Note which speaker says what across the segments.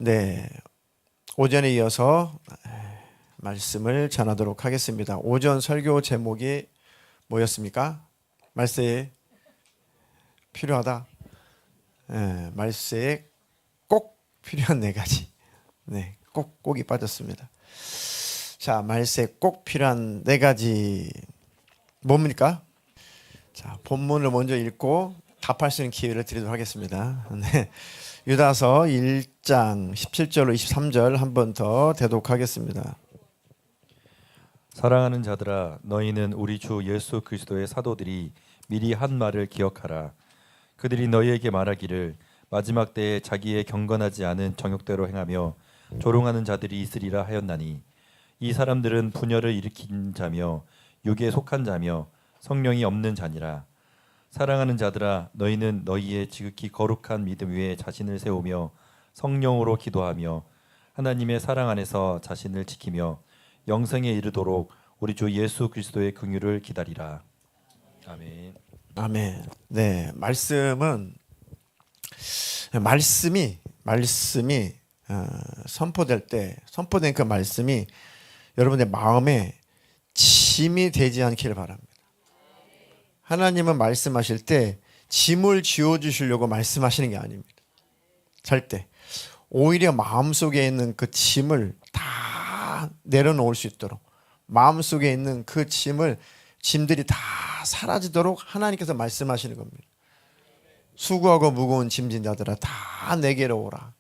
Speaker 1: 네, 오전에 이어서 말씀을 전하도록 하겠습니다. 오전 설교 제목이 뭐였습니까? 말세에 필요하다. 말세에 꼭 필요한 네 가지. 네, 꼭이 빠졌습니다. 자, 말세에 꼭 필요한 네 가지 뭡니까? 자, 본문을 먼저 읽고 답할 수 있는 기회를 드리도록 하겠습니다. 네. 유다서 1장 17절로 23절 한 번 더 대독하겠습니다.
Speaker 2: 사랑하는 자들아, 너희는 우리 주 예수 그리스도의 사도들이 미리 한 말을 기억하라. 그들이 너희에게 말하기를 마지막 때에 자기의 경건하지 않은 정욕대로 행하며 조롱하는 자들이 있으리라 하였나니, 이 사람들은 분열을 일으킨 자며 육에 속한 자며 성령이 없는 자니라. 사랑하는 자들아, 너희는 너희의 지극히 거룩한 믿음 위에 자신을 세우며 성령으로 기도하며 하나님의 사랑 안에서 자신을 지키며 영생에 이르도록 우리 주 예수 그리스도의 긍휼을 기다리라. 아멘.
Speaker 1: 아멘. 네, 말씀이 선포될 때 선포된 그 말씀이 여러분의 마음에 짐이 되지 않기를 바랍니다. 하나님은 말씀하실 때 짐을 지워주시려고 말씀하시는 게 아닙니다. 절대. 오히려 마음속에 있는 그 짐을 다 내려놓을 수 있도록, 마음속에 있는 그 짐들이 다 사라지도록 하나님께서 말씀하시는 겁니다. 수고하고 무거운 짐진 자들아 다 내게로 오라.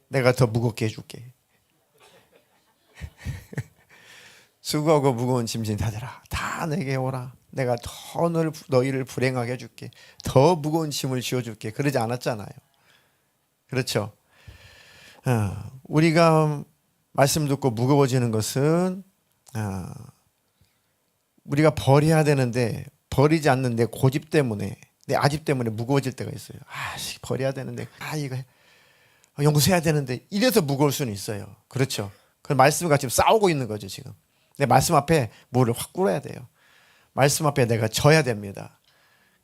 Speaker 1: 내가 더 무겁게 해줄게. 수고하고 무거운 짐진 자들아 다 내게 오라. 내가 더 너희를 불행하게 해줄게. 더 무거운 짐을 지어줄게. 그러지 않았잖아요. 그렇죠? 우리가 말씀 듣고 무거워지는 것은 우리가 버려야 되는데 버리지 않는 내 고집 때문에, 내 아집 때문에 무거워질 때가 있어요. 버려야 되는데, 이거 용서해야 되는데, 이래서 무거울 수는 있어요. 그렇죠? 그 말씀과 지금 싸우고 있는 거죠, 지금. 내 말씀 앞에 무를 확 꿇어야 돼요. 말씀 앞에 내가 져야 됩니다.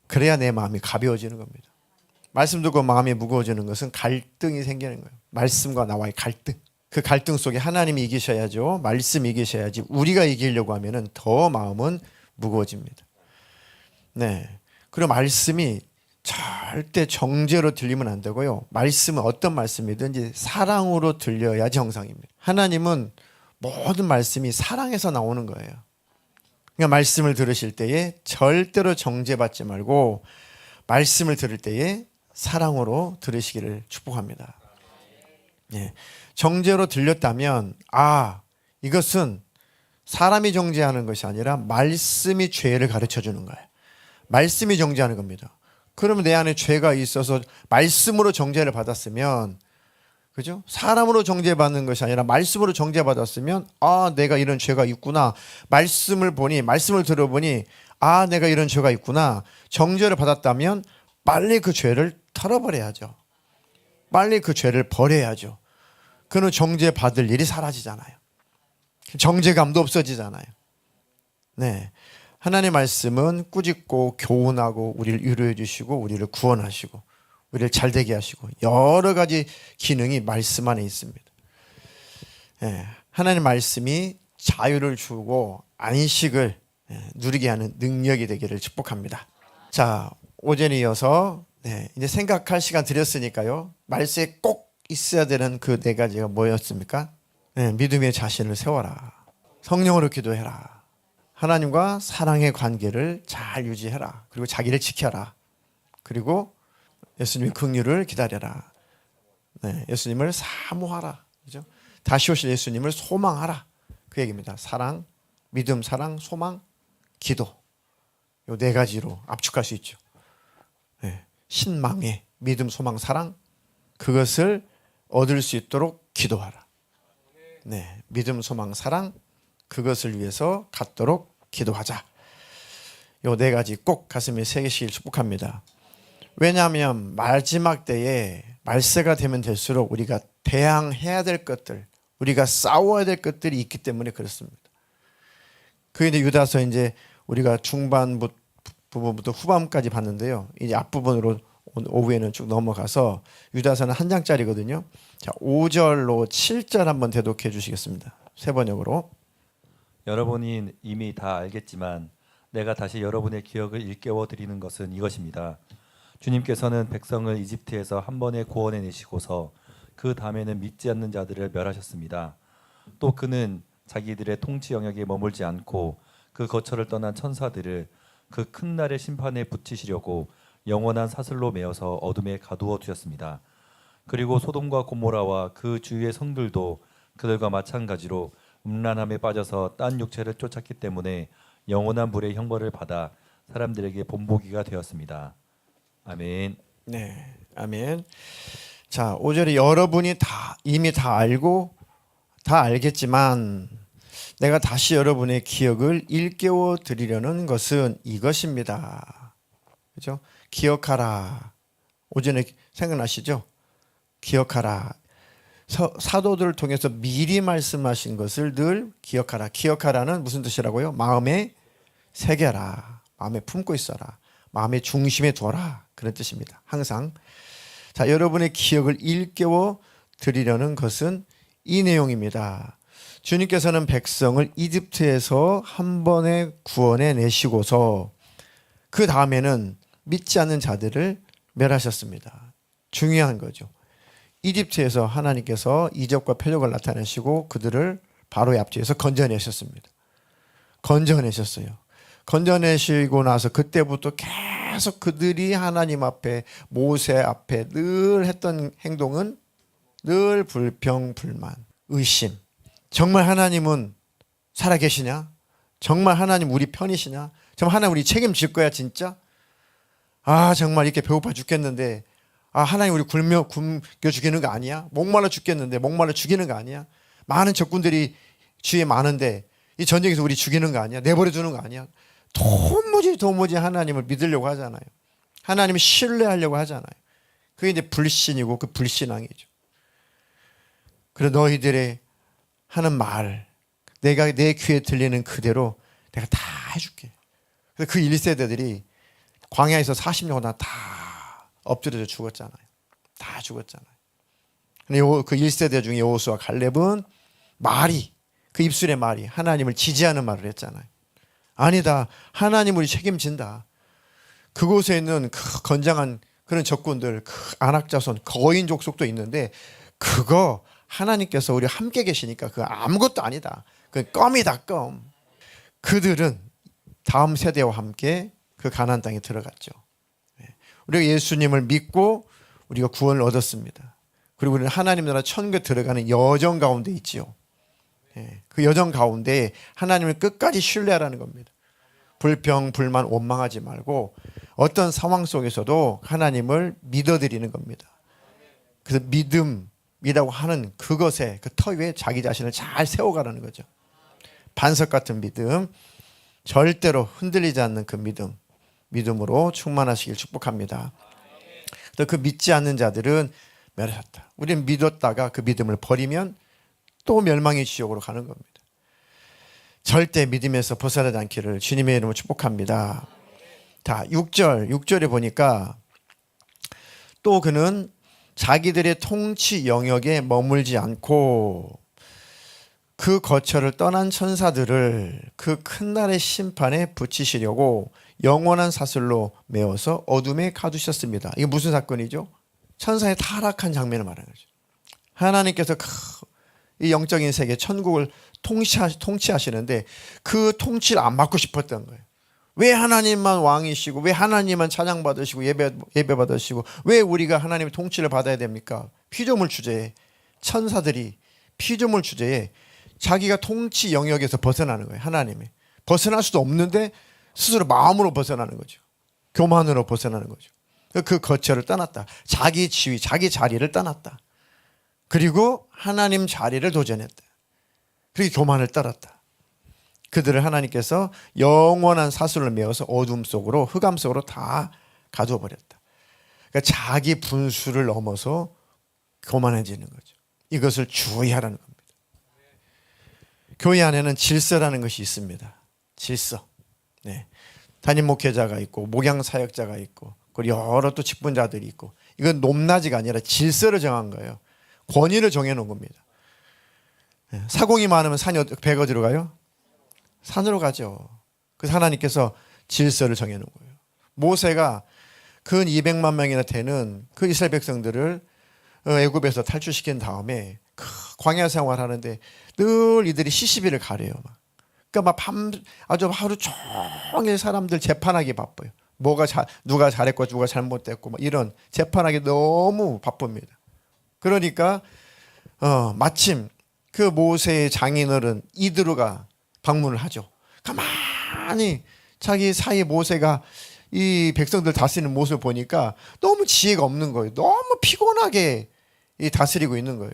Speaker 1: 그래야 내 마음이 가벼워지는 겁니다. 말씀 듣고 마음이 무거워지는 것은 갈등이 생기는 거예요. 말씀과 나와의 갈등. 그 갈등 속에 하나님이 이기셔야죠. 말씀이 이기셔야지. 우리가 이기려고 하면은 더 마음은 무거워집니다. 네. 그리고 말씀이 절대 정죄로 들리면 안 되고요. 말씀은 어떤 말씀이든지 사랑으로 들려야 정상입니다. 하나님은 모든 말씀이 사랑에서 나오는 거예요. 그러니까 말씀을 들으실 때에 절대로 정죄받지 말고 말씀을 들을 때에 사랑으로 들으시기를 축복합니다. 네. 정죄로 들렸다면 이것은 사람이 정죄하는 것이 아니라 말씀이 죄를 가르쳐 주는 거예요. 말씀이 정죄하는 겁니다. 그러면 내 안에 죄가 있어서 말씀으로 정죄를 받았으면, 그죠? 사람으로 정죄받는 것이 아니라 말씀으로 정죄받았으면 내가 이런 죄가 있구나. 말씀을 들어보니 내가 이런 죄가 있구나. 정죄를 받았다면 빨리 그 죄를 털어버려야죠. 빨리 그 죄를 버려야죠. 그는 정죄받을 일이 사라지잖아요. 정죄감도 없어지잖아요. 네. 하나님의 말씀은 꾸짖고 교훈하고 우리를 위로해 주시고 우리를 구원하시고 우리를 잘되게 하시고 여러 가지 기능이 말씀 안에 있습니다. 네. 하나님의 말씀이 자유를 주고 안식을 누리게 하는 능력이 되기를 축복합니다. 자, 오전에 이어서 이제 생각할 시간 드렸으니까요. 말씀에 꼭 있어야 되는 그 네 가지가 뭐였습니까? 믿음의 자신을 세워라. 성령으로 기도해라. 하나님과 사랑의 관계를 잘 유지해라. 그리고 자기를 지켜라. 그리고 예수님의 긍휼을 기다려라. 예수님을 사모하라. 그죠? 다시 오실 예수님을 소망하라. 그 얘기입니다. 사랑, 믿음, 사랑, 소망, 기도. 이 네 가지로 압축할 수 있죠. 신망의 믿음, 소망, 사랑, 그것을 얻을 수 있도록 기도하라. 믿음, 소망, 사랑, 그것을 위해서 갖도록 기도하자. 요 네 가지 꼭 가슴에 새기시길 축복합니다. 왜냐하면 마지막 때에 말세가 되면 될수록 우리가 대항해야 될 것들, 우리가 싸워야 될 것들이 있기 때문에 그렇습니다. 그게 이제 유다서 이제 우리가 중반 부분부터 후반까지 봤는데요. 이제 앞부분으로 오늘 오후에는 쭉 넘어가서 유다서는 한 장짜리거든요. 자, 5절로 7절 한번 대독해 주시겠습니다. 세 번역으로.
Speaker 2: 여러분이 이미 다 알겠지만 내가 다시 여러분의 기억을 일깨워 드리는 것은 이것입니다. 주님께서는 백성을 이집트에서 한 번에 구원해 내시고서 그 다음에는 믿지 않는 자들을 멸하셨습니다. 또 그는 자기들의 통치 영역에 머물지 않고 그 거처를 떠난 천사들을 그 큰 날의 심판에 붙이시려고 영원한 사슬로 메어서 어둠에 가두어 두셨습니다. 그리고 소돔과 고모라와 그 주위의 성들도 그들과 마찬가지로 음란함에 빠져서 딴 육체를 쫓았기 때문에 영원한 불의 형벌을 받아 사람들에게 본보기가 되었습니다. 아멘.
Speaker 1: 네, 아멘. 자, 5절에 여러분이 다 이미 다 알고 다 알겠지만 내가 다시 여러분의 기억을 일깨워 드리려는 것은 이것입니다. 그죠? 기억하라. 오전에 생각나시죠? 기억하라. 사도들을 통해서 미리 말씀하신 것을 늘 기억하라. 기억하라는 무슨 뜻이라고요? 마음에 새겨라. 마음에 품고 있어라. 마음의 중심에 두어라. 그런 뜻입니다. 항상. 자, 여러분의 기억을 일깨워 드리려는 것은 이 내용입니다. 주님께서는 백성을 이집트에서 한 번에 구원해 내시고서 그 다음에는 믿지 않는 자들을 멸하셨습니다. 중요한 거죠. 이집트에서 하나님께서 이적과 표적을 나타내시고 그들을 바로의 앞뒤에서 건져내셨습니다. 건져내셨어요. 건져내시고 나서 그때부터 계속 그들이 하나님 앞에 모세 앞에 늘 했던 행동은 늘 불평, 불만, 의심. 정말 하나님은 살아계시냐? 정말 하나님 우리 편이시냐? 정말 하나님 우리 책임질 거야 진짜? 아 정말 이렇게 배고파 죽겠는데 아 하나님 우리 굶겨 죽이는 거 아니야? 목말라 죽겠는데 목말라 죽이는 거 아니야? 많은 적군들이 주위에 많은데 이 전쟁에서 우리 죽이는 거 아니야? 내버려 두는 거 아니야? 도무지 하나님을 믿으려고 하잖아요. 하나님을 신뢰하려고 하잖아요. 그게 이제 불신이고 그 불신앙이죠. 그래서 너희들의 하는 말 내가 내 귀에 들리는 그대로 내가 다 해줄게. 그래서 그 1세대들이 광야에서 40년 동안 다 엎드려져 죽었잖아요. 다 죽었잖아요. 근데 그 1세대 중에 여호수아 갈렙은 말이 그 입술의 말이 하나님을 지지하는 말을 했잖아요. 아니다. 하나님 우리 책임진다. 그곳에 있는 그 건장한 그런 적군들, 그 안악자손, 거인 족속도 있는데 그거 하나님께서 우리 함께 계시니까 그거 아무것도 아니다. 그 껌이다, 껌. 그들은 다음 세대와 함께 그 가나안 땅에 들어갔죠. 우리가 예수님을 믿고 우리가 구원을 얻었습니다. 그리고 우리는 하나님 나라 천국에 들어가는 여정 가운데 있지요. 그 여정 가운데 하나님을 끝까지 신뢰하라는 겁니다. 불평, 불만, 원망하지 말고 어떤 상황 속에서도 하나님을 믿어드리는 겁니다. 그래서 믿음이라고 하는 그것에 그 터 위에 자기 자신을 잘 세워가라는 거죠. 반석 같은 믿음, 절대로 흔들리지 않는 그 믿음으로 충만하시길 축복합니다. 또 그 믿지 않는 자들은 멸하셨다. 우리는 믿었다가 그 믿음을 버리면 또 멸망의 지옥으로 가는 겁니다. 절대 믿음에서 벗어나지 않기를 주님의 이름으로 축복합니다. 자, 6절에 보니까 또 그는 자기들의 통치 영역에 머물지 않고 그 거처를 떠난 천사들을 그 큰 날의 심판에 붙이시려고 영원한 사슬로 메어서 어둠에 가두셨습니다. 이게 무슨 사건이죠? 천사의 타락한 장면을 말하는 거죠. 하나님께서 이 영적인 세계 천국을 통치하시는데 그 통치를 안 받고 싶었던 거예요. 왜 하나님만 왕이시고 왜 하나님만 찬양받으시고 예배 받으시고 왜 우리가 하나님의 통치를 받아야 됩니까? 피조물 주제에 천사들이 피조물 주제에 자기가 통치 영역에서 벗어나는 거예요. 하나님이 벗어날 수도 없는데 스스로 마음으로 벗어나는 거죠. 교만으로 벗어나는 거죠. 그 거처를 떠났다. 자기 지위, 자기 자리를 떠났다. 그리고 하나님 자리를 도전했다. 그리고 교만을 따랐다. 그들을 하나님께서 영원한 사슬을 메어서 어둠 속으로 흑암 속으로 다 가두어 버렸다. 그러니까 자기 분수를 넘어서 교만해지는 거죠. 이것을 주의하라는 겁니다. 교회 안에는 질서라는 것이 있습니다. 질서. 네. 담임 목회자가 있고 목양 사역자가 있고 그리고 여러 또 직분자들이 있고, 이건 높낮이가 아니라 질서를 정한 거예요. 권위를 정해놓은 겁니다. 사공이 많으면 배가 어디로 가요? 산으로 가죠. 그래서 하나님께서 질서를 정해놓은 거예요. 모세가 근 200만 명이나 되는 그 이스라엘 백성들을 애굽에서 탈출시킨 다음에 광야 생활하는데 늘 이들이 시시비를 가려요. 그러니까 아주 하루 종일 사람들 재판하기 바빠요. 누가 잘했고 누가 잘못됐고 이런 재판하기 너무 바쁩니다. 그러니까 마침 그 모세의 장인어른 이드로가 방문을 하죠. 가만히 자기 사이 모세가 이 백성들 다스리는 모습을 보니까 너무 지혜가 없는 거예요. 너무 피곤하게 다스리고 있는 거예요.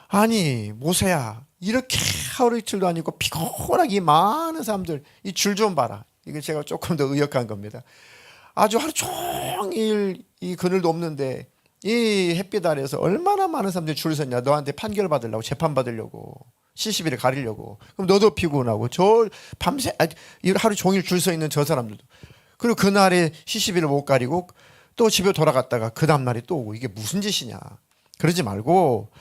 Speaker 1: 아니 모세야, 이렇게 하루 이틀도 아니고 피곤하게 이 많은 사람들 이 줄 좀 봐라. 이거 제가 조금 더 의역한 겁니다. 아주 하루 종일 이 그늘도 없는데 이 햇빛 아래에서 얼마나 많은 사람들이 줄 섰냐. 너한테 판결 받으려고, 재판 받으려고, 시시비를 가리려고. 그럼 너도 피곤하고 저 밤새 하루 종일 줄 서 있는 저 사람들도. 그리고 그날에 시시비를 못 가리고 또 집에 돌아갔다가 그 다음날에 또 오고. 이게 무슨 짓이냐. 그러지 말고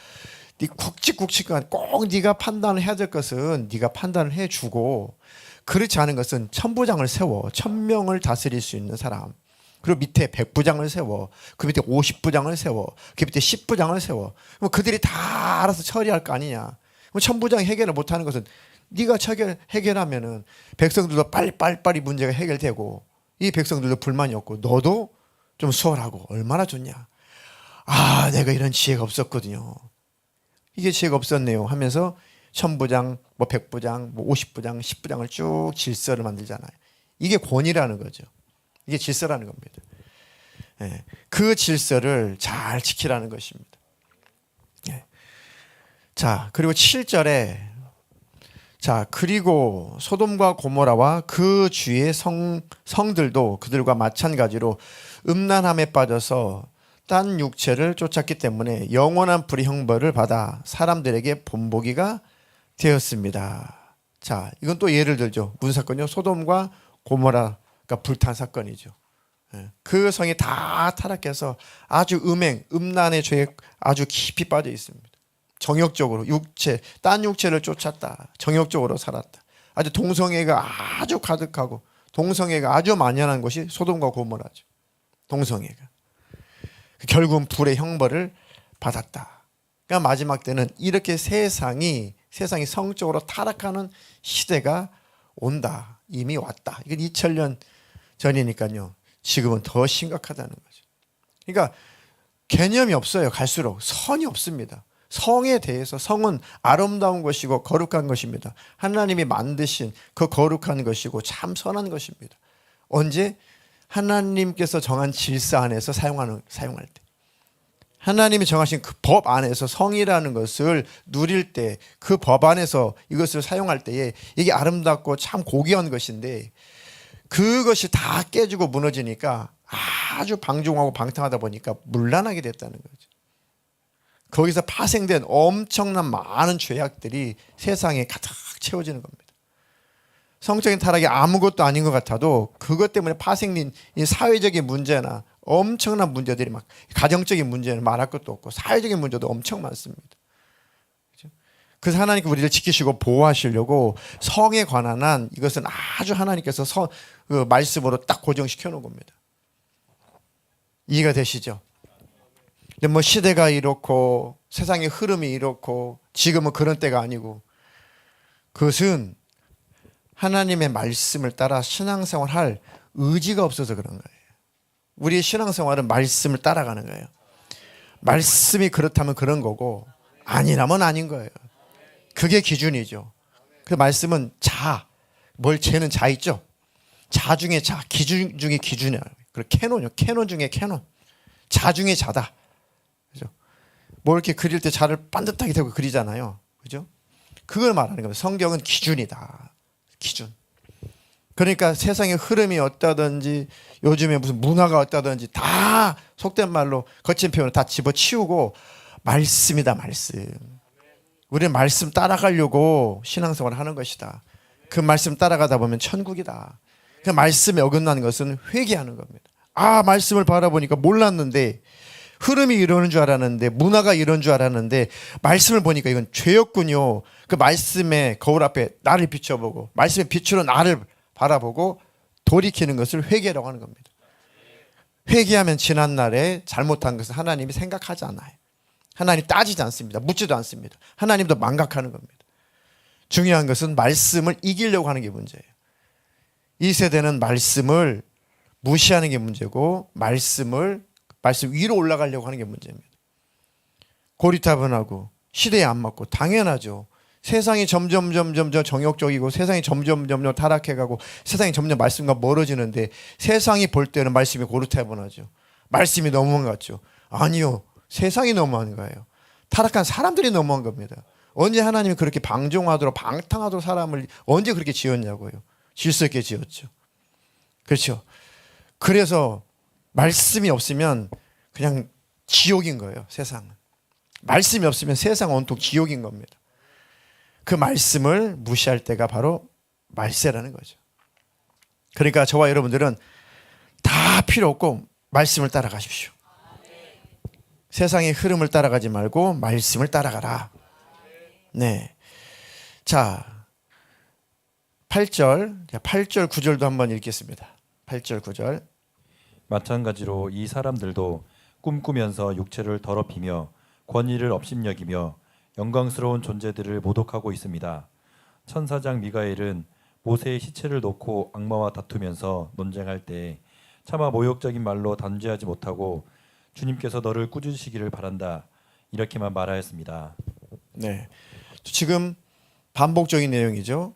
Speaker 1: 네 굵직굵직한 꼭 네가 판단을 해야 될 것은 네가 판단을 해주고, 그렇지 않은 것은 천부장을 세워. 1000명을 다스릴 수 있는 사람. 그리고 밑에 100부장을 세워. 그 밑에 50부장을 세워. 그 밑에 10부장을 세워. 그럼 그들이 다 알아서 처리할 거 아니냐. 그럼 천부장이 해결을 못하는 것은 네가 해결하면은 백성들도 빨리빨리 문제가 해결되고, 이 백성들도 불만이 없고 너도 좀 수월하고 얼마나 좋냐. 아, 내가 이런 지혜가 없었거든요. 이게 지혜가 없었네요 하면서 천부장, 100부장, 50부장, 10부장을 쭉 질서를 만들잖아요. 이게 권위라는 거죠. 이게 질서라는 겁니다. 그 질서를 잘 지키라는 것입니다. 자, 그리고 7절에 그리고 소돔과 고모라와 그 주위의 성들도 그들과 마찬가지로 음란함에 빠져서 딴 육체를 쫓았기 때문에 영원한 불의 형벌을 받아 사람들에게 본보기가 되었습니다. 자, 이건 또 예를 들죠. 무슨 사건이요? 소돔과 고모라가 불탄 사건이죠. 그 성이 다 타락해서 아주 음란의 죄에 아주 깊이 빠져 있습니다. 정욕적으로 딴 육체를 쫓았다. 정욕적으로 살았다. 아주 동성애가 아주 가득하고 동성애가 아주 만연한 것이 소돔과 고모라죠. 동성애가. 결국은 불의 형벌을 받았다. 그러니까 마지막 때는 이렇게 세상이 성적으로 타락하는 시대가 온다. 이미 왔다. 이건 2000년 전이니까요. 지금은 더 심각하다는 거죠. 그러니까 개념이 없어요. 갈수록 선이 없습니다. 성에 대해서 성은 아름다운 것이고 거룩한 것입니다. 하나님이 만드신 그 거룩한 것이고 참 선한 것입니다. 언제? 하나님께서 정한 질서 안에서 사용할 때, 하나님이 정하신 그 법 안에서 성이라는 것을 누릴 때, 그 법 안에서 이것을 사용할 때에 이게 아름답고 참 고귀한 것인데, 그것이 다 깨지고 무너지니까 아주 방종하고 방탕하다 보니까 문란하게 됐다는 거죠. 거기서 파생된 엄청난 많은 죄악들이 세상에 가득 채워지는 겁니다. 성적인 타락이 아무것도 아닌 것 같아도 그것 때문에 파생된 이 사회적인 문제나 엄청난 문제들이 막, 가정적인 문제는 말할 것도 없고 사회적인 문제도 엄청 많습니다. 그래서 하나님께서 우리를 지키시고 보호하시려고 성에 관한 한 이것은 아주 하나님께서 그 말씀으로 딱 고정시켜 놓은 겁니다. 이해가 되시죠? 근데 뭐 시대가 이렇고 세상의 흐름이 이렇고 지금은 그런 때가 아니고, 그것은 하나님의 말씀을 따라 신앙생활 할 의지가 없어서 그런 거예요. 우리의 신앙생활은 말씀을 따라가는 거예요. 말씀이 그렇다면 그런 거고 아니라면 아닌 거예요. 그게 기준이죠. 그 말씀은 죄는 자 있죠. 자 중에 자, 기준 중에 기준이야. 그리고 캐논 중에 캐논. 자 중에 자다. 그죠? 뭐 이렇게 그릴 때 자를 반듯하게 대고 그리잖아요. 그죠? 그걸 말하는 겁니다. 성경은 기준이다. 기준. 그러니까 세상의 흐름이 어떠든지 요즘에 무슨 문화가 어떠든지 다 속된 말로 거친 표현을 다 집어치우고 말씀이다. 말씀. 우리는 말씀 따라가려고 신앙생활을 하는 것이다. 그 말씀 따라가다 보면 천국이다. 그 말씀에 어긋나는 것은 회개하는 겁니다. 말씀을 바라보니까 몰랐는데 흐름이 이러는 줄 알았는데 문화가 이런 줄 알았는데 말씀을 보니까 이건 죄였군요. 그 말씀의 거울 앞에 나를 비춰보고 말씀의 빛으로 나를 바라보고 돌이키는 것을 회개라고 하는 겁니다. 회개하면 지난날에 잘못한 것을 하나님이 생각하지 않아요. 하나님 따지지 않습니다. 묻지도 않습니다. 하나님도 망각하는 겁니다. 중요한 것은 말씀을 이기려고 하는 게 문제예요. 이 세대는 말씀을 무시하는 게 문제고 말씀 위로 올라가려고 하는 게 문제입니다. 고리타분하고 시대에 안 맞고 당연하죠. 세상이 점점 정욕적이고 세상이 점점 타락해가고 세상이 점점 말씀과 멀어지는데 세상이 볼 때는 말씀이 고리타분하죠. 말씀이 너무한 것 같죠. 아니요. 세상이 너무한 거예요. 타락한 사람들이 너무한 겁니다. 언제 하나님이 그렇게 방종하도록 방탕하도록 사람을 언제 그렇게 지었냐고요. 질서 있게 지었죠. 그렇죠. 그래서 말씀이 없으면 그냥 지옥인 거예요. 세상은. 말씀이 없으면 세상은 온통 지옥인 겁니다. 그 말씀을 무시할 때가 바로 말세라는 거죠. 그러니까 저와 여러분들은 다 필요 없고 말씀을 따라가십시오. 세상의 흐름을 따라가지 말고 말씀을 따라가라. 네. 자, 8절 9절도 한번 읽겠습니다. 8절 9절.
Speaker 2: 마찬가지로 이 사람들도 꿈꾸면서 육체를 더럽히며 권위를 업신여기며 영광스러운 존재들을 모독하고 있습니다. 천사장 미가엘은 모세의 시체를 놓고 악마와 다투면서 논쟁할 때 차마 모욕적인 말로 단죄하지 못하고 주님께서 너를 꾸짖으시기를 바란다 이렇게만 말하였습니다.
Speaker 1: 네, 지금 반복적인 내용이죠.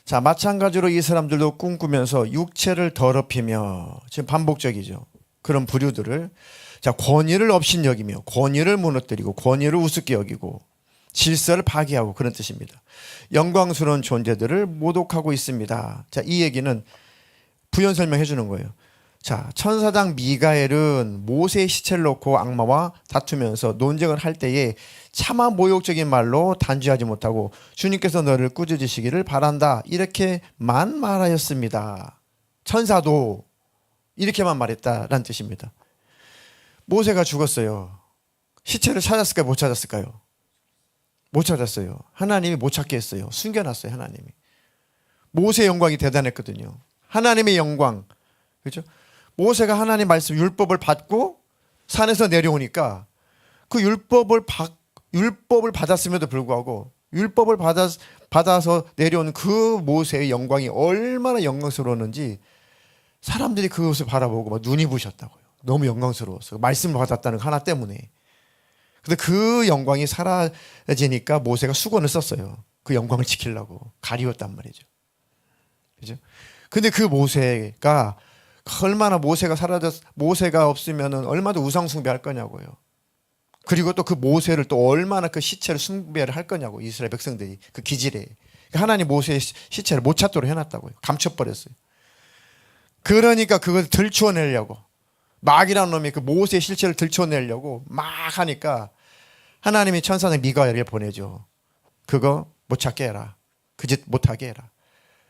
Speaker 1: 자, 마찬가지로 이 사람들도 꿈꾸면서 육체를 더럽히며 지금 반복적이죠. 그런 부류들을 자 권위를 업신여기며 권위를 무너뜨리고 권위를 우습게 여기고 질서를 파괴하고 그런 뜻입니다. 영광스러운 존재들을 모독하고 있습니다. 자, 이 얘기는 부연 설명해 주는 거예요. 자, 천사장 미가엘은 모세의 시체를 놓고 악마와 다투면서 논쟁을 할 때에 차마 모욕적인 말로 단죄하지 못하고 주님께서 너를 꾸짖으시기를 바란다 이렇게만 말하였습니다. 천사도 이렇게만 말했다라는 뜻입니다. 모세가 죽었어요. 시체를 찾았을까요? 못 찾았을까요? 못 찾았어요. 하나님이 못 찾게 했어요. 숨겨놨어요. 하나님이. 모세의 영광이 대단했거든요. 하나님의 영광. 그렇죠? 모세가 하나님 말씀 율법을 받고 산에서 내려오니까 그 율법을 받았음에도 불구하고 율법을 받아서 내려온 그 모세의 영광이 얼마나 영광스러웠는지 사람들이 그것을 바라보고 막 눈이 부셨다고요. 너무 영광스러웠어요. 말씀을 받았다는 거 하나 때문에. 근데 그 영광이 사라지니까 모세가 수건을 썼어요. 그 영광을 지키려고 가리웠단 말이죠. 그죠? 근데 그 모세가 얼마나 모세가 없으면은 얼마나 우상 숭배할 거냐고요. 그리고 또 그 모세를 또 얼마나 그 시체를 숭배를 할 거냐고 이스라엘 백성들이 그 기질에 하나님 모세의 시체를 못 찾도록 해놨다고요. 감춰버렸어요. 그러니까 그걸 들추어내려고 마귀라는 놈이 그 모세의 실체를 들춰내려고 막 하니까 하나님이 천사장 미가엘을 보내죠. 그거 못 찾게 해라. 그 짓 못하게 해라.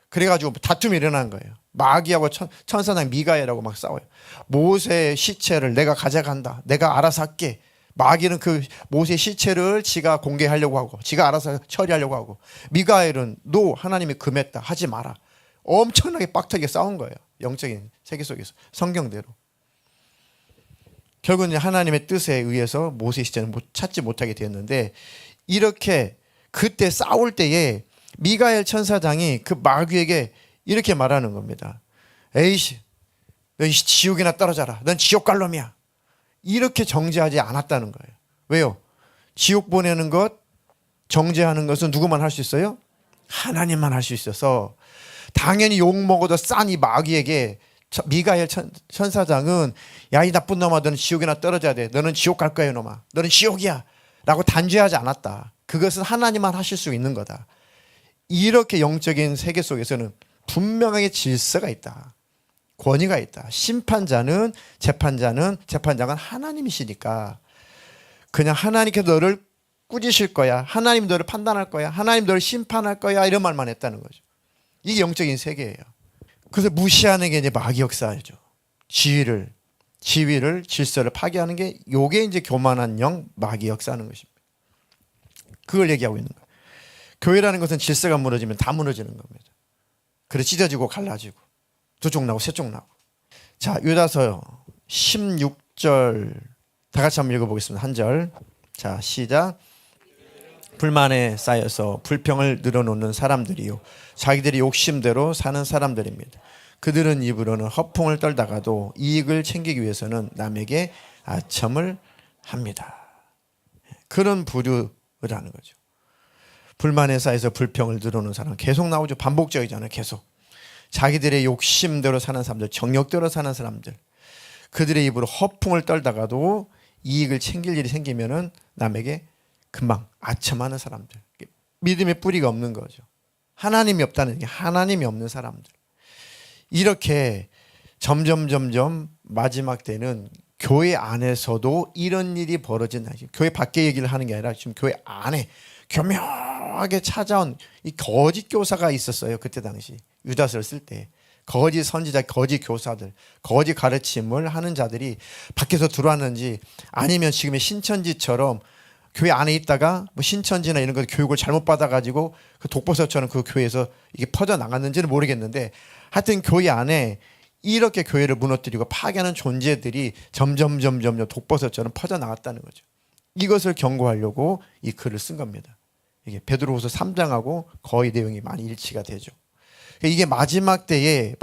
Speaker 1: 그래가지고 다툼이 일어난 거예요. 마귀하고 천사장 미가엘하고 막 싸워요. 모세의 시체를 내가 가져간다. 내가 알아서 할게. 마귀는 그 모세의 시체를 지가 공개하려고 하고 지가 알아서 처리하려고 하고 미가엘은 너 하나님이 금했다. 하지 마라. 엄청나게 빡하게 싸운 거예요. 영적인 세계 속에서 성경대로. 결국은 하나님의 뜻에 의해서 모세의 시체는 찾지 못하게 되었는데 이렇게 그때 싸울 때에 미가엘 천사장이 그 마귀에게 이렇게 말하는 겁니다. 에이씨, 넌 지옥이나 떨어져라. 넌 지옥 갈 놈이야. 이렇게 정죄하지 않았다는 거예요. 왜요? 지옥 보내는 것, 정죄하는 것은 누구만 할 수 있어요? 하나님만 할 수 있어서 당연히 욕먹어도 싼 이 마귀에게 미가엘 천사장은 야, 이 나쁜 놈아, 너는 지옥이나 떨어져야 돼. 너는 지옥 갈 거야, 놈아. 너는 지옥이야. 라고 단죄하지 않았다. 그것은 하나님만 하실 수 있는 거다. 이렇게 영적인 세계 속에서는 분명하게 질서가 있다. 권위가 있다. 심판자는 재판장은 하나님이시니까 그냥 하나님께서 너를 꾸짖으실 거야. 하나님 너를 판단할 거야. 하나님 너를 심판할 거야. 이런 말만 했다는 거죠. 이게 영적인 세계예요. 그래서 무시하는 게 이제 마귀 역사죠. 지위를 지위를 질서를 파괴하는 게 요게 이제 교만한 영 마귀 역사하는 것입니다. 그걸 얘기하고 있는 거예요. 교회라는 것은 질서가 무너지면 다 무너지는 겁니다. 그래 찢어지고 갈라지고 두 쪽 나고 세 쪽 나고. 자, 유다서 16절 다 같이 한번 읽어보겠습니다. 한 절. 자, 시작. 불만에 쌓여서 불평을 늘어놓는 사람들이요 자기들이 욕심대로 사는 사람들입니다. 그들은 입으로는 허풍을 떨다가도 이익을 챙기기 위해서는 남에게 아첨을 합니다. 그런 부류라는 거죠. 불만에 쌓여서 불평을 늘어놓는 사람 계속 나오죠. 반복적이잖아요. 계속 자기들의 욕심대로 사는 사람들, 정욕대로 사는 사람들, 그들의 입으로 허풍을 떨다가도 이익을 챙길 일이 생기면은 남에게 금방 아첨하는 사람들, 믿음의 뿌리가 없는 거죠. 하나님이 없다는 게 하나님이 없는 사람들. 이렇게 점점 마지막 때는 교회 안에서도 이런 일이 벌어진다. 교회 밖에 얘기를 하는 게 아니라 지금 교회 안에 교묘하게 찾아온 이 거짓 교사가 있었어요. 그때 당시 유다서를 쓸 때 거짓 선지자, 거짓 교사들, 거짓 가르침을 하는 자들이 밖에서 들어왔는지 아니면 지금의 신천지처럼 교회 안에 있다가 뭐 신천지나 이런 거 교육을 잘못 받아가지고 그 독버섯처럼 그 교회에서 이게 퍼져 나갔는지는 모르겠는데 하여튼 교회 안에 이렇게 교회를 무너뜨리고 파괴하는 존재들이 점점 독버섯처럼 퍼져 나갔다는 거죠. 이것을 경고하려고 이 글을 쓴 겁니다. 이게 베드로후서 3장하고 거의 내용이 많이 일치가 되죠. 이게 마지막 때에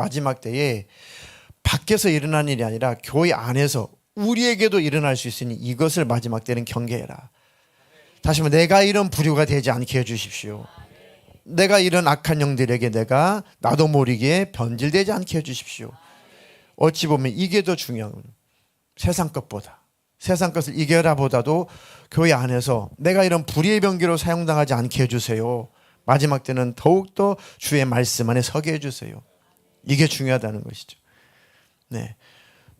Speaker 1: 밖에서 일어난 일이 아니라 교회 안에서 우리에게도 일어날 수 있으니 이것을 마지막 때는 경계해라. 다시 한번 내가 이런 부류가 되지 않게 해주십시오. 내가 이런 악한 영들에게 내가 나도 모르게 변질되지 않게 해주십시오. 어찌 보면 이게 더 중요한 거예요. 세상 것보다. 세상 것을 이겨라 보다도 교회 안에서 내가 이런 불의의 병기로 사용당하지 않게 해주세요. 마지막 때는 더욱더 주의 말씀 안에 서게 해주세요. 이게 중요하다는 것이죠. 네.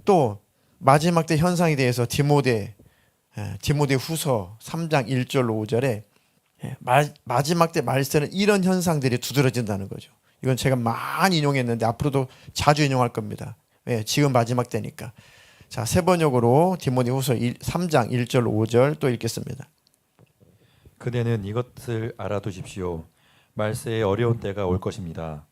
Speaker 1: 또 마지막 때 현상에 대해서 디모데 후서 3장 1절 5절에 마지막 때 말세는 이런 현상들이 두드러진다는 거죠. 이건 제가 많이 인용했는데 앞으로도 자주 인용할 겁니다. 왜? 지금 마지막 때니까. 자, 세 번역으로 디모데 후서 3장 1절 5절 또 읽겠습니다.
Speaker 2: 그대는 이것을 알아두십시오. 말세에 어려운 때가 올 것입니다.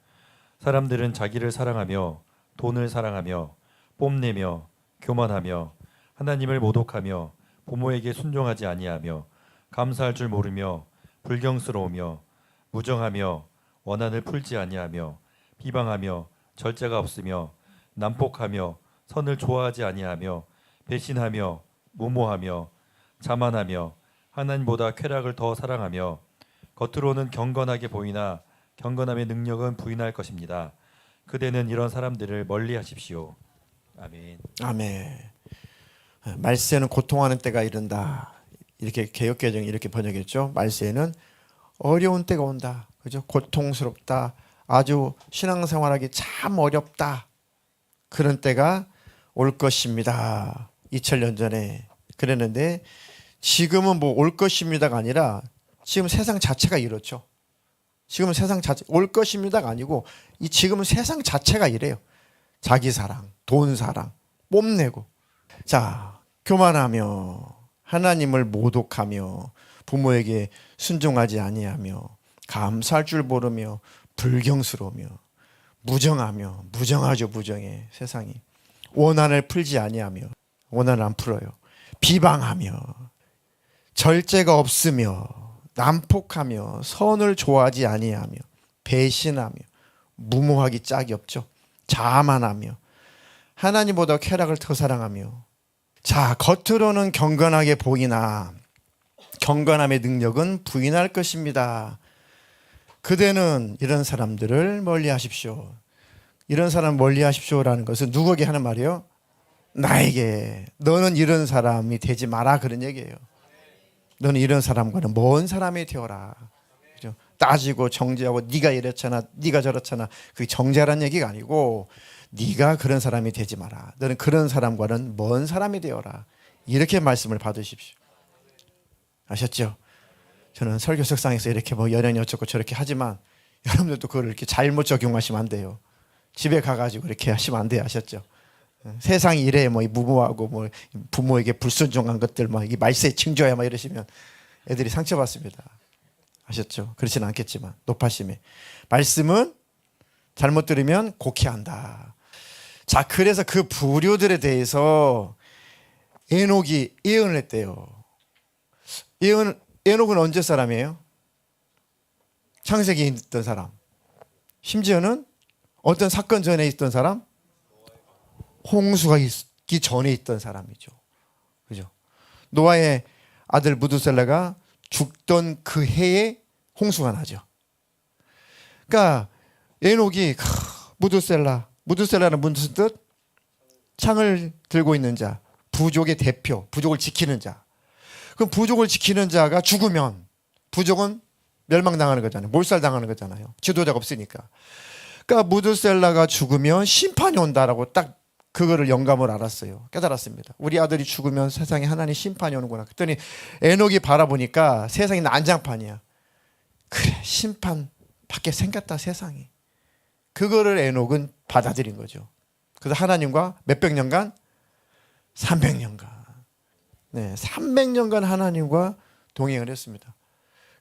Speaker 2: 사람들은 자기를 사랑하며 돈을 사랑하며 뽐내며 교만하며 하나님을 모독하며 부모에게 순종하지 아니하며 감사할 줄 모르며 불경스러우며 무정하며 원한을 풀지 아니하며 비방하며 절제가 없으며 난폭하며 선을 좋아하지 아니하며 배신하며 무모하며 자만하며 하나님보다 쾌락을 더 사랑하며 겉으로는 경건하게 보이나 경건함의 능력은 부인할 것입니다. 그대는 이런 사람들을 멀리하십시오. 아멘.
Speaker 1: 아멘. 말세는 고통하는 때가 이른다. 이렇게 개역개정이 이렇게 번역했죠. 말세에는 어려운 때가 온다. 그죠? 고통스럽다. 아주 신앙생활하기 참 어렵다. 그런 때가 올 것입니다. 2000년 전에 그랬는데 지금은 뭐 올 것입니다가 아니라 지금 세상 자체가 이렇죠. 지금은 세상 자체 올 것입니다가 아니고 이 지금은 세상 자체가 이래요. 자기 사랑, 돈 사랑, 뽐내고. 자, 교만하며 하나님을 모독하며 부모에게 순종하지 아니하며 감사할 줄 모르며 불경스러우며 무정하며 무정하죠. 무정해 세상이. 원한을 풀지 아니하며 원한을 안 풀어요. 비방하며 절제가 없으며 난폭하며 선을 좋아하지 아니하며 배신하며 무모하기 짝이 없죠. 자만하며 하나님보다 쾌락을 더 사랑하며. 자, 겉으로는 경건하게 보이나 경건함의 능력은 부인할 것입니다. 그대는 이런 사람들을 멀리하십시오. 이런 사람 멀리하십시오라는 것은 누구에게 하는 말이에요? 나에게. 너는 이런 사람이 되지 마라 그런 얘기예요. 너는 이런 사람과는 먼 사람이 되어라. 그죠? 따지고 정죄하고 네가 이랬잖아, 네가 저렇잖아. 그게 정죄라는 얘기가 아니고 네가 그런 사람이 되지 마라. 너는 그런 사람과는 먼 사람이 되어라. 이렇게 말씀을 받으십시오. 아셨죠? 저는 설교석상에서 이렇게 뭐 연연히 어쩌고 저렇게 하지만 여러분들도 그걸 이렇게 잘못 적용하시면 안 돼요. 집에 가가지고 이렇게 하시면 안 돼요. 아셨죠? 세상이 이래 뭐 무모하고 뭐 부모에게 불순종한 것들 막 이 말세에 징조야 막 이러시면 애들이 상처받습니다. 아셨죠? 그렇지는 않겠지만 높아심에 말씀은 잘못 들으면 곡해한다. 자, 그래서 그 부류들에 대해서 에녹이 예언을 했대요. 에녹은 언제 사람이에요? 창세기에 있던 사람. 심지어는 어떤 사건 전에 있던 사람? 홍수가 있기 전에 있던 사람이죠. 그죠? 노아의 아들 무두셀라가 죽던 그 해에 홍수가 나죠. 그러니까 에녹이 무두셀라는 무슨 뜻? 창을 들고 있는 자, 부족의 대표, 부족을 지키는 자. 그럼 부족을 지키는 자가 죽으면 부족은 멸망당하는 거잖아요. 몰살당하는 거잖아요. 지도자가 없으니까. 그러니까 무두셀라가 죽으면 심판이 온다라고 딱 그거를 영감을 알았어요. 깨달았습니다. 우리 아들이 죽으면 세상에 하나님 심판이 오는구나. 그랬더니 에녹이 바라보니까 세상이 난장판이야. 그래, 심판 밖에 생겼다 세상이. 그거를 에녹은 받아들인 거죠. 그래서 하나님과 몇백 년간? 300년간. 네, 300년간 하나님과 동행을 했습니다.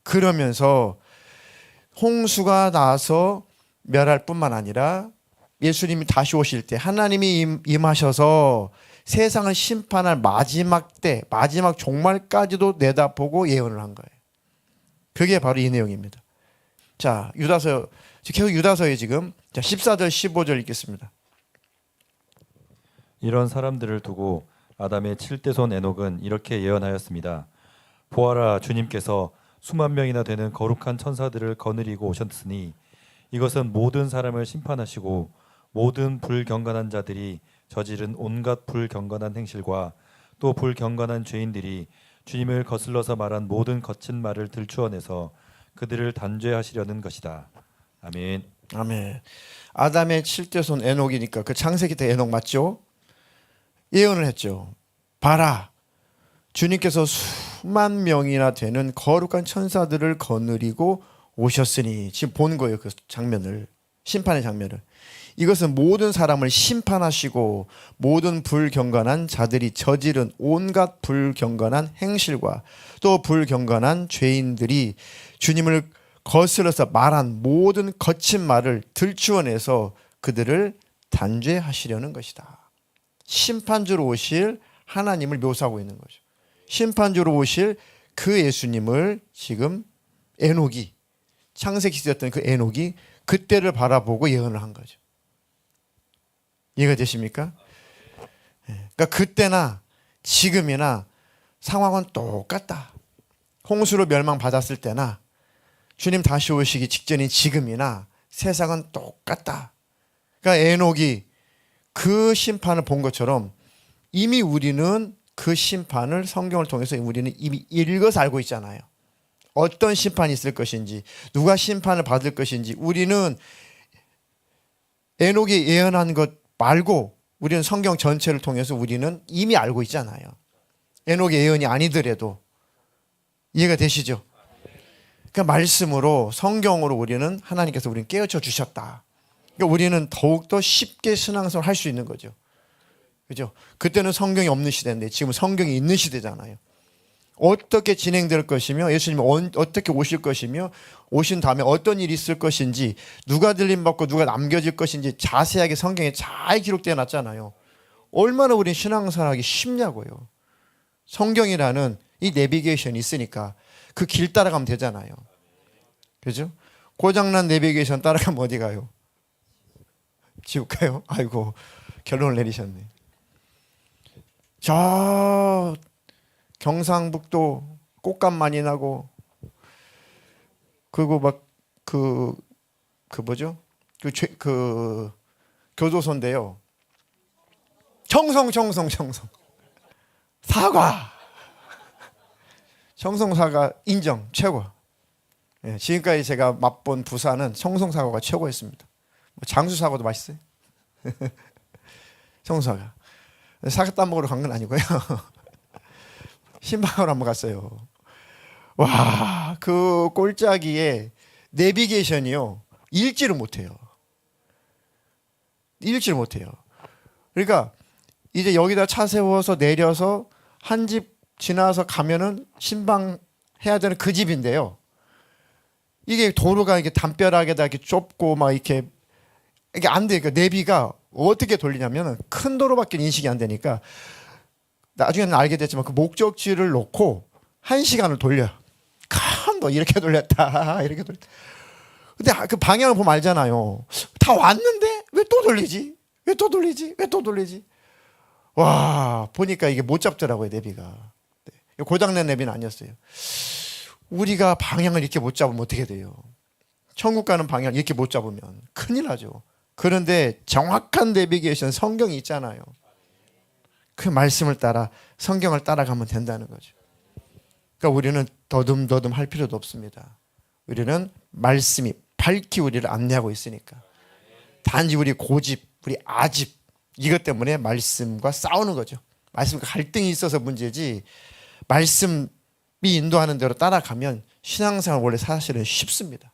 Speaker 1: 그러면서 홍수가 나서 멸할 뿐만 아니라 예수님이 다시 오실 때 하나님이 임하셔서 세상을 심판할 마지막 때, 마지막 종말까지도 내다보고 예언을 한 거예요. 그게 바로 이 내용입니다. 자, 유다서, 계속 유다서에 지금 14절 15절 읽겠습니다.
Speaker 2: 이런 사람들을 두고 아담의 7대손 에녹은 이렇게 예언하였습니다. 보아라, 주님께서 수만 명이나 되는 거룩한 천사들을 거느리고 오셨으니 이것은 모든 사람을 심판하시고 모든 불경건한 자들이 저지른 온갖 불경건한 행실과 또 불경건한 죄인들이 주님을 거슬러서 말한 모든 거친 말을 들추어내서 그들을 단죄하시려는 것이다. 아멘.
Speaker 1: 아멘. 아담의 7대손 에녹이니까 그 창세기 때 에녹 맞죠? 예언을 했죠. 봐라, 주님께서 수만 명이나 되는 거룩한 천사들을 거느리고 오셨으니, 지금 본 거예요. 그 장면을, 심판의 장면을. 이것은 모든 사람을 심판하시고 모든 불경건한 자들이 저지른 온갖 불경건한 행실과 또 불경건한 죄인들이 주님을 거슬러서 말한 모든 거친 말을 들추어내서 그들을 단죄하시려는 것이다. 심판주로 오실 하나님을 묘사하고 있는 거죠. 심판주로 오실 그 예수님을 지금 에녹이, 창세기 시대였던 그 에녹이 그때를 바라보고 예언을 한 거죠. 이해가 되십니까? 그러니까 그때나 지금이나 상황은 똑같다. 홍수로 멸망받았을 때나 주님 다시 오시기 직전인 지금이나 세상은 똑같다. 그러니까 에녹이 그 심판을 본 것처럼 이미 우리는 그 심판을 성경을 통해서 우리는 이미 읽어서 알고 있잖아요. 어떤 심판이 있을 것인지, 누가 심판을 받을 것인지 우리는 에녹이 예언한 것 말고 우리는 성경 전체를 통해서 우리는 이미 알고 있잖아요. 에녹의 예언이 아니더라도. 이해가 되시죠? 그러니까 말씀으로, 성경으로 우리는 하나님께서 우리는 깨우쳐 주셨다. 그러니까 우리는 더욱더 쉽게 신앙생활을 할 수 있는 거죠. 그죠? 그때는 성경이 없는 시대인데 지금 성경이 있는 시대잖아요. 어떻게 진행될 것이며 예수님이 어떻게 오실 것이며 오신 다음에 어떤 일이 있을 것인지, 누가 들림받고 누가 남겨질 것인지 자세하게 성경에 잘 기록되어 놨잖아요. 얼마나 우리는 신앙생활하기 쉽냐고요. 성경이라는 이 내비게이션이 있으니까 그 길 따라가면 되잖아요. 그죠? 고장난 내비게이션 따라가면 어디 가요? 지옥 가요? 아이고, 결론을 내리셨네. 저 경상북도 꽃감 많이 나고, 그리고 막 뭐죠? 그 교도소인데요. 청송 사과. 청송 사과 인정 최고. 예, 지금까지 제가 맛본 부산은 청송 사과가 최고였습니다. 뭐 장수 사과도 맛있어요. 청송 사과. 사과 따먹으러 간 건 아니고요. 신방으로 한번 갔어요. 와, 그 꼴짜기에 내비게이션이요, 읽지를 못해요. 그러니까 이제 여기다 차 세워서 내려서 한 집 지나서 가면은 신방해야 되는 그 집인데요. 이게 도로가 이게 담벼락에다 이렇게 좁고 막 이게 안 돼. 그러니까 내비가 어떻게 돌리냐면 큰 도로밖에 인식이 안 되니까 나중에는 알게 됐지만 그 목적지를 놓고 1시간을 돌려. 칸도 이렇게 돌렸다. 이렇게 돌렸다. 근데 그 방향을 보면 알잖아요. 다 왔는데 왜 또 돌리지? 왜 또 돌리지? 왜 또 돌리지? 와, 보니까 이게 못 잡더라고요, 내비가. 네. 고장난 내비는 아니었어요. 우리가 방향을 이렇게 못 잡으면 어떻게 돼요? 천국 가는 방향을 이렇게 못 잡으면 큰일 나죠. 그런데 정확한 내비게이션 성경이 있잖아요. 그 말씀을 따라 성경을 따라가면 된다는 거죠. 그러니까 우리는 더듬더듬 할 필요도 없습니다. 우리는 말씀이 밝히 우리를 안내하고 있으니까. 단지 우리 고집, 우리 아집 이것 때문에 말씀과 싸우는 거죠. 말씀과 갈등이 있어서 문제지 말씀이 인도하는 대로 따라가면 신앙생활 원래 사실은 쉽습니다.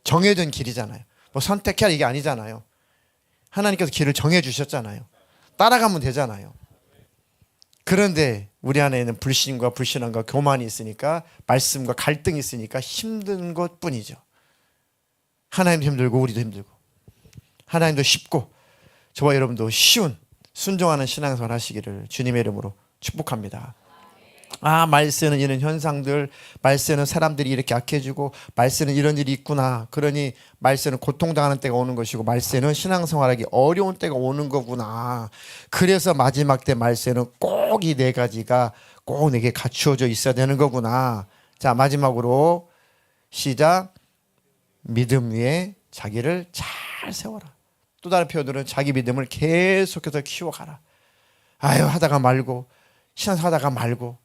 Speaker 1: 정해진 길이잖아요. 뭐 선택해야 이게 아니잖아요. 하나님께서 길을 정해 주셨잖아요. 따라가면 되잖아요. 그런데 우리 안에는 불신과 불신함과 교만이 있으니까 말씀과 갈등이 있으니까 힘든 것뿐이죠. 하나님도 힘들고 우리도 힘들고 하나님도 쉽고 저와 여러분도 쉬운 순종하는 신앙생활 하시기를 주님의 이름으로 축복합니다. 아, 말세는 이런 현상들, 말세는 사람들이 이렇게 약해지고 말세는 이런 일이 있구나. 그러니 말세는 고통당하는 때가 오는 것이고 말세는 신앙생활하기 어려운 때가 오는 거구나. 그래서 마지막 때 말세는 꼭 이 네 가지가 꼭 내게 갖추어져 있어야 되는 거구나. 자, 마지막으로 시작. 믿음 위에 자기를 잘 세워라. 또 다른 표현으로는 자기 믿음을 계속해서 키워가라. 아유, 하다가 말고 신앙생활 하다가 말고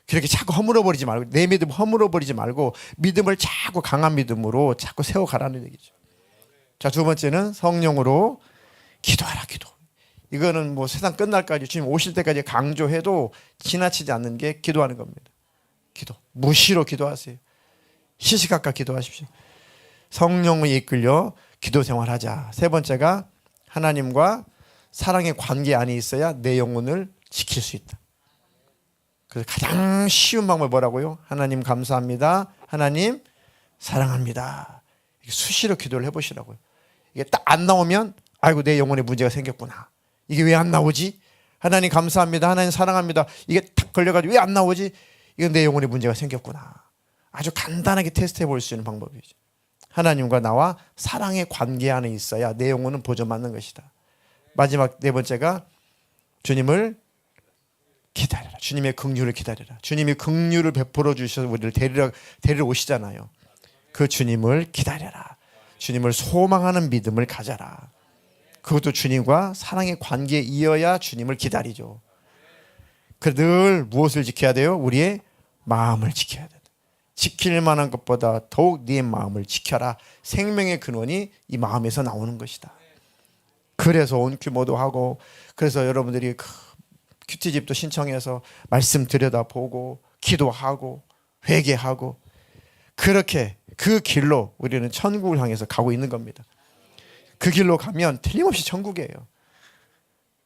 Speaker 1: 그렇게 자꾸 허물어버리지 말고 내 믿음 허물어버리지 말고 믿음을 자꾸 강한 믿음으로 자꾸 세워가라는 얘기죠. 자, 두 번째는 성령으로 기도하라. 기도. 이거는 뭐 세상 끝날까지 주님 오실 때까지 강조해도 지나치지 않는 게 기도하는 겁니다. 기도. 무시로 기도하세요. 시시각각 기도하십시오. 성령을 이끌려 기도 생활하자. 세 번째가 하나님과 사랑의 관계 안에 있어야 내 영혼을 지킬 수 있다. 그래서 가장 쉬운 방법이 뭐라고요? 하나님 감사합니다. 하나님 사랑합니다. 수시로 기도를 해보시라고요. 이게 딱 안 나오면 아이고 내 영혼에 문제가 생겼구나. 이게 왜 안 나오지? 하나님 감사합니다. 하나님 사랑합니다. 이게 탁 걸려가지고 왜 안 나오지? 이건 내 영혼에 문제가 생겼구나. 아주 간단하게 테스트해 볼 수 있는 방법이죠. 하나님과 나와 사랑의 관계 안에 있어야 내 영혼은 보존받는 것이다. 마지막 네 번째가 주님을 기다려라. 주님의 긍휼을 기다려라. 주님이 긍휼을 베풀어 주셔서 우리를 데리러 오시잖아요. 그 주님을 기다려라. 주님을 소망하는 믿음을 가져라. 그것도 주님과 사랑의 관계에 이어야 주님을 기다리죠. 늘 무엇을 지켜야 돼요? 우리의 마음을 지켜야 된다. 지킬 만한 것보다 더욱 네 마음을 지켜라. 생명의 근원이 이 마음에서 나오는 것이다. 그래서 온큐모도 하고 그래서 여러분들이 큐티집도 신청해서 말씀 들여다보고 기도하고 회개하고 그렇게 그 길로 우리는 천국을 향해서 가고 있는 겁니다. 그 길로 가면 틀림없이 천국이에요.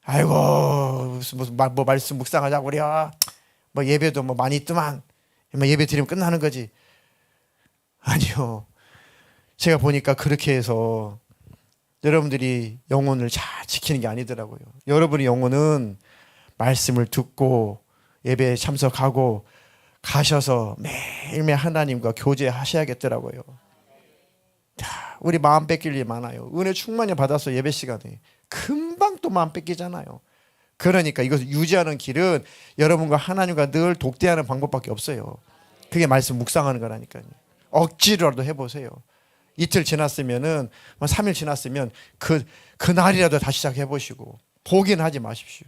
Speaker 1: 아이고 무슨 뭐 말씀 묵상하자고 그래요. 뭐 예배도 뭐 많이 있더만 뭐 예배 드리면 끝나는 거지. 아니요. 제가 보니까 그렇게 해서 여러분들이 영혼을 잘 지키는 게 아니더라고요. 여러분의 영혼은 말씀을 듣고 예배에 참석하고 가셔서 매일매일 하나님과 교제하셔야겠더라고요. 우리 마음 뺏길 일이 많아요. 은혜 충만히 받아서 예배 시간에 금방 또 마음 뺏기잖아요. 그러니까 이것을 유지하는 길은 여러분과 하나님과 늘 독대하는 방법밖에 없어요. 그게 말씀 묵상하는 거라니까요. 억지로라도 해보세요. 이틀 지났으면은 3일 지났으면 그 날이라도 다시 시작해 보시고 포기는 하지 마십시오.